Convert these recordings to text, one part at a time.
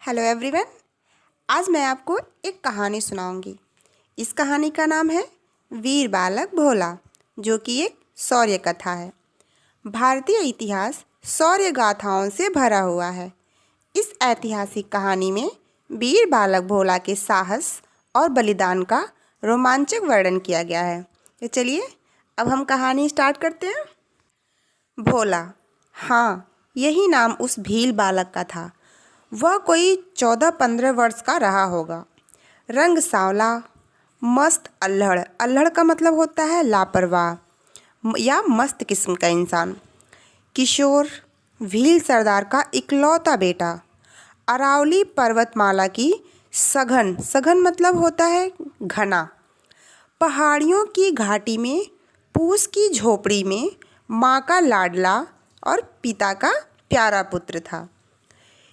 Hello everyone. आज मैं आपको एक कहानी सुनाऊंगी। इस कहानी का नाम है वीर बालक भोला, जो कि एक शौर्य कथा है। भारतीय इतिहास शौर्य गाथाओं से भरा हुआ है। इस ऐतिहासिक कहानी में वीर बालक भोला के साहस और बलिदान का रोमांचक वर्णन किया गया है। तो चलिए अब हम कहानी स्टार्ट करते हैं। भोला, हाँ, यही नाम उस भील बालक का था। वह कोई 14-15 वर्ष का रहा होगा। रंग सांवला, मस्त अल्हड़। अल्हड़ का मतलब होता है लापरवाह या मस्त किस्म का इंसान। किशोर, भील सरदार का इकलौता बेटा। अरावली पर्वतमाला की सघन, सघन मतलब होता है घना, पहाड़ियों की घाटी में पूस की झोपड़ी में माँ का लाडला और पिता का प्यारा पुत्र था।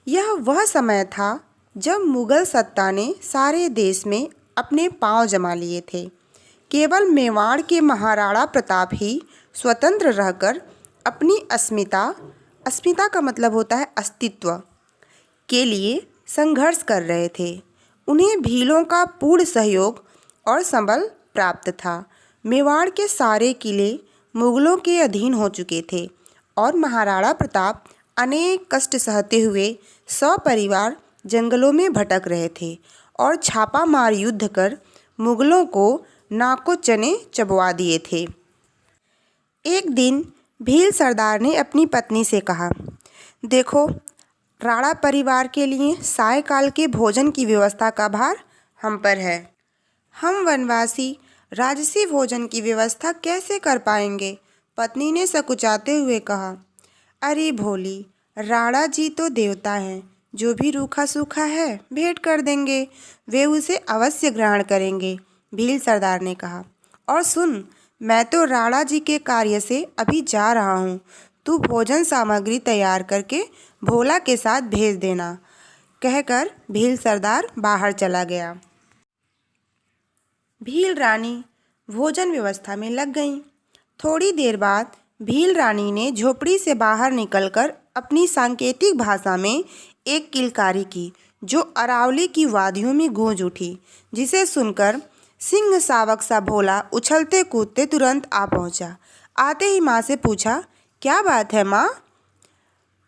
यह वह समय था जब मुग़ल सत्ता ने सारे देश में अपने पांव जमा लिए थे। केवल मेवाड़ के महाराणा प्रताप ही स्वतंत्र रहकर अपनी अस्मिता, अस्मिता का मतलब होता है अस्तित्व, के लिए संघर्ष कर रहे थे। उन्हें भीलों का पूर्ण सहयोग और संबल प्राप्त था। मेवाड़ के सारे किले मुग़लों के अधीन हो चुके थे और महाराणा प्रताप अनेक कष्ट सहते हुए सपरिवार जंगलों में भटक रहे थे और छापा मार युद्ध कर मुग़लों को नाको चने चबवा दिए थे। एक दिन भील सरदार ने अपनी पत्नी से कहा, देखो, राणा परिवार के लिए सायकाल के भोजन की व्यवस्था का भार हम पर है। हम वनवासी राजसी भोजन की व्यवस्था कैसे कर पाएंगे? पत्नी ने सकुचाते हुए कहा, अरे भोली, राणा जी तो देवता हैं, जो भी रूखा सूखा है भेंट कर देंगे, वे उसे अवश्य ग्रहण करेंगे। भील सरदार ने कहा, और सुन, मैं तो राणा जी के कार्य से अभी जा रहा हूँ, तू भोजन सामग्री तैयार करके भोला के साथ भेज देना। कहकर भील सरदार बाहर चला गया। भील रानी भोजन व्यवस्था में लग गईं। थोड़ी देर बाद भील रानी ने झोपड़ी से बाहर निकलकर अपनी सांकेतिक भाषा में एक किलकारी की, जो अरावली की वादियों में गूंज उठी, जिसे सुनकर सिंह सावक सा भोला उछलते कूदते तुरंत आ पहुंचा। आते ही माँ से पूछा, क्या बात है माँ?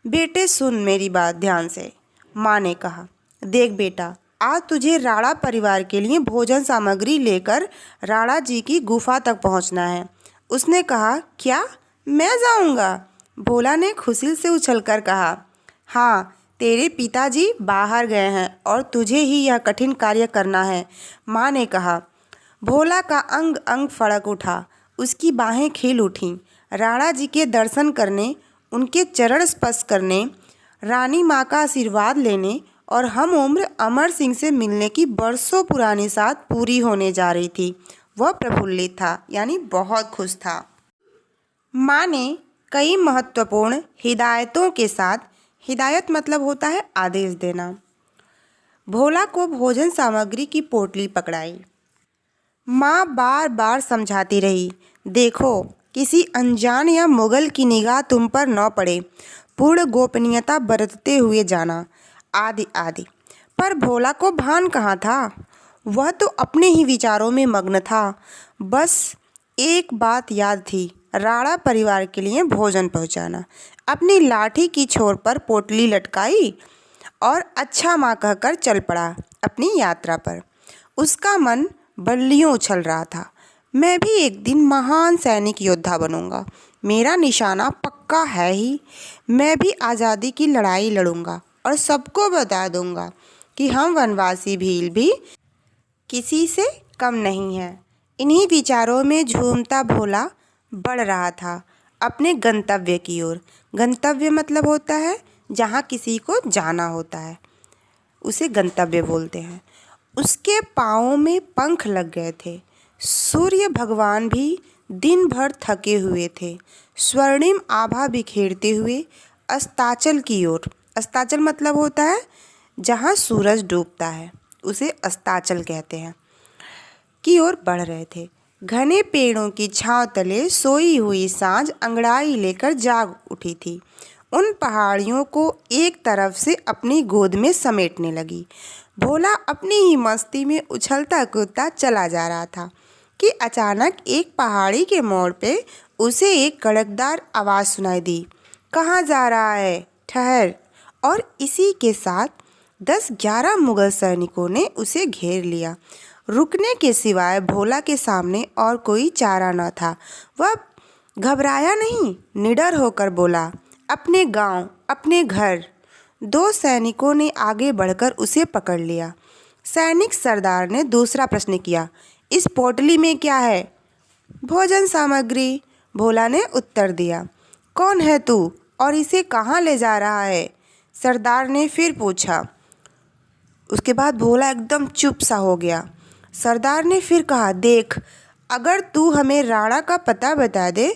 बेटे सुन मेरी बात ध्यान से, माँ ने कहा। देख बेटा, आज तुझे राणा परिवार के लिए भोजन सामग्री लेकर राणा जी की गुफा तक पहुंचना है। उसने कहा, क्या मैं जाऊंगा? भोला ने खुशी से उछलकर कहा, हाँ, तेरे पिताजी बाहर गए हैं और तुझे ही यह कठिन कार्य करना है, माँ ने कहा। भोला का अंग अंग फड़क उठा, उसकी बाहें खिल उठीं। राणा जी के दर्शन करने, उनके चरण स्पर्श करने, रानी माँ का आशीर्वाद लेने और हम उम्र अमर सिंह से मिलने की बरसों पुरानी साथ पूरी होने जा रही थी। वह प्रफुल्लित था, यानी बहुत खुश था। माँ ने कई महत्वपूर्ण हिदायतों के साथ, हिदायत मतलब होता है आदेश देना, भोला को भोजन सामग्री की पोटली पकड़ाई। माँ बार बार समझाती रही, देखो, किसी अनजान या मुगल की निगाह तुम पर न पड़े, पूर्ण गोपनीयता बरतते हुए जाना, आदि आदि। पर भोला को भान कहाँ था? वह तो अपने ही विचारों में मग्न था। बस एक बात याद थी, राणा परिवार के लिए भोजन पहुंचाना। अपनी लाठी की छोर पर पोटली लटकाई और अच्छा माँ कहकर चल पड़ा अपनी यात्रा पर। उसका मन बल्लियों उछल रहा था। मैं भी एक दिन महान सैनिक योद्धा बनूंगा। मेरा निशाना पक्का है ही। मैं भी आज़ादी की लड़ाई लड़ूंगा और सबको बता दूंगा कि हम वनवासी भील भी किसी से कम नहीं है। इन्हीं विचारों में झूमता भोला बढ़ रहा था अपने गंतव्य की ओर। गंतव्य मतलब होता है जहाँ किसी को जाना होता है, उसे गंतव्य बोलते हैं। उसके पाँवों में पंख लग गए थे। सूर्य भगवान भी दिन भर थके हुए थे, स्वर्णिम आभा बिखेरते हुए अस्ताचल की ओर, अस्ताचल मतलब होता है जहाँ सूरज डूबता है, उसे अस्ताचल कहते हैं, की ओर बढ़ रहे थे। घने पेड़ों की छांव तले सोई हुई सांझ अंगड़ाई लेकर जाग उठी थी। उन पहाड़ियों को एक तरफ से अपनी गोद में समेटने लगी। भोला अपनी ही मस्ती में उछलता कूदता चला जा रहा था कि अचानक एक पहाड़ी के मोड़ पे उसे एक कड़कदार आवाज़ सुनाई दी। कहाँ जा रहा है? ठहर! और इसी के साथ 10-11 मुगल सैनिकों ने उसे घेर लिया। रुकने के सिवाय भोला के सामने और कोई चारा न था। वह घबराया नहीं, निडर होकर बोला, अपने गांव, अपने घर। 2 सैनिकों ने आगे बढ़कर उसे पकड़ लिया। सैनिक सरदार ने दूसरा प्रश्न किया, इस पोटली में क्या है? भोजन सामग्री, भोला ने उत्तर दिया। कौन है तू और इसे कहाँ ले जा रहा है? सरदार ने फिर पूछा। उसके बाद भोला एकदम चुप सा हो गया। सरदार ने फिर कहा, देख, अगर तू हमें राणा का पता बता दे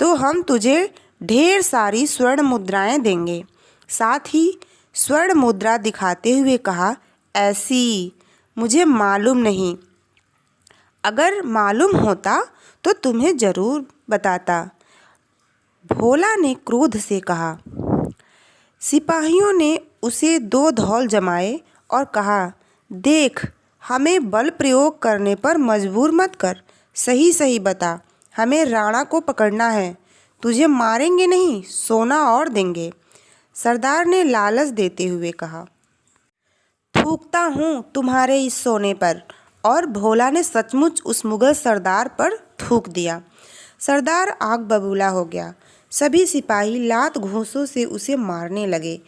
तो हम तुझे ढेर सारी स्वर्ण मुद्राएं देंगे। साथ ही स्वर्ण मुद्रा दिखाते हुए कहा, ऐसी मुझे मालूम नहीं, अगर मालूम होता तो तुम्हें ज़रूर बताता। भोला ने क्रोध से कहा। सिपाहियों ने उसे 2 धौल जमाए और कहा, देख, हमें बल प्रयोग करने पर मजबूर मत कर, सही सही बता, हमें राणा को पकड़ना है, तुझे मारेंगे नहीं, सोना और देंगे। सरदार ने लालच देते हुए कहा। थूकता हूँ तुम्हारे इस सोने पर। और भोला ने सचमुच उस मुगल सरदार पर थूक दिया। सरदार आग बबूला हो गया। सभी सिपाही लात घूंसों से उसे मारने लगे।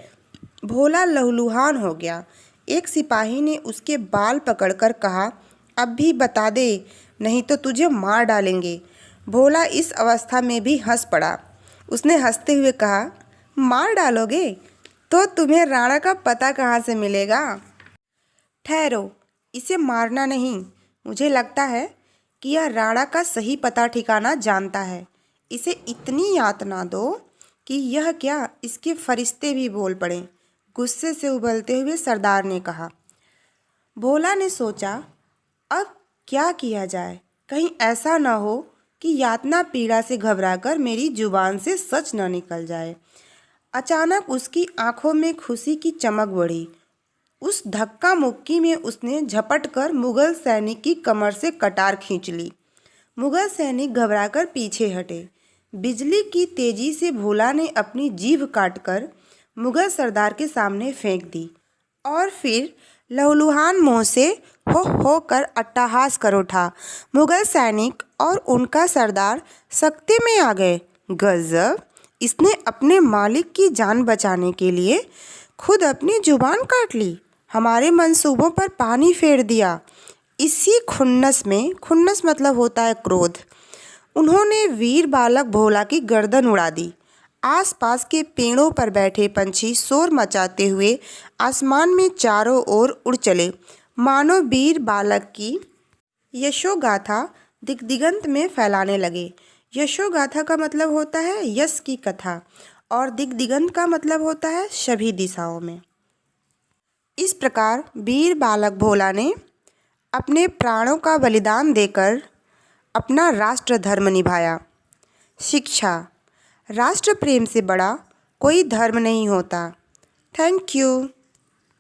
भोला लहूलुहान हो गया। एक सिपाही ने उसके बाल पकड़कर कहा, अब भी बता दे, नहीं तो तुझे मार डालेंगे। भोला इस अवस्था में भी हंस पड़ा। उसने हंसते हुए कहा, मार डालोगे तो तुम्हें राणा का पता कहाँ से मिलेगा? ठहरो, इसे मारना नहीं, मुझे लगता है कि यह राणा का सही पता ठिकाना जानता है। इसे इतनी यातना दो कि यह क्या, इसके फरिश्ते भी बोल पड़े। गुस्से से उबलते हुए सरदार ने कहा। भोला ने सोचा, अब क्या किया जाए, कहीं ऐसा न हो कि यातना पीड़ा से घबराकर मेरी जुबान से सच न निकल जाए। अचानक उसकी आंखों में खुशी की चमक बढ़ी। उस धक्का मुक्की में उसने झपट कर मुगल सैनिक की कमर से कटार खींच ली। मुगल सैनिक घबराकर पीछे हटे। बिजली की तेजी से भोला ने अपनी जीभ काटकर मुगल सरदार के सामने फेंक दी और फिर लहूलुहान मुंह से हो कर अट्टहास कर उठा। मुगल सैनिक और उनका सरदार सकते में आ गए। गजब, इसने अपने मालिक की जान बचाने के लिए खुद अपनी जुबान काट ली, हमारे मंसूबों पर पानी फेर दिया। इसी खुन्नस में, खुन्नस मतलब होता है क्रोध, उन्होंने वीर बालक भोला की गर्दन उड़ा दी। आसपास के पेड़ों पर बैठे पंछी शोर मचाते हुए आसमान में चारों ओर उड़ चले, मानो वीर बालक की यशोगाथा दिग्दिगंत में फैलाने लगे। यशोगाथा का मतलब होता है यश की कथा और दिग्दिगंत का मतलब होता है सभी दिशाओं में। इस प्रकार वीर बालक भोला ने अपने प्राणों का बलिदान देकर अपना राष्ट्र धर्म निभाया। शिक्षा, राष्ट्र प्रेम से बड़ा कोई धर्म नहीं होता। Thank you.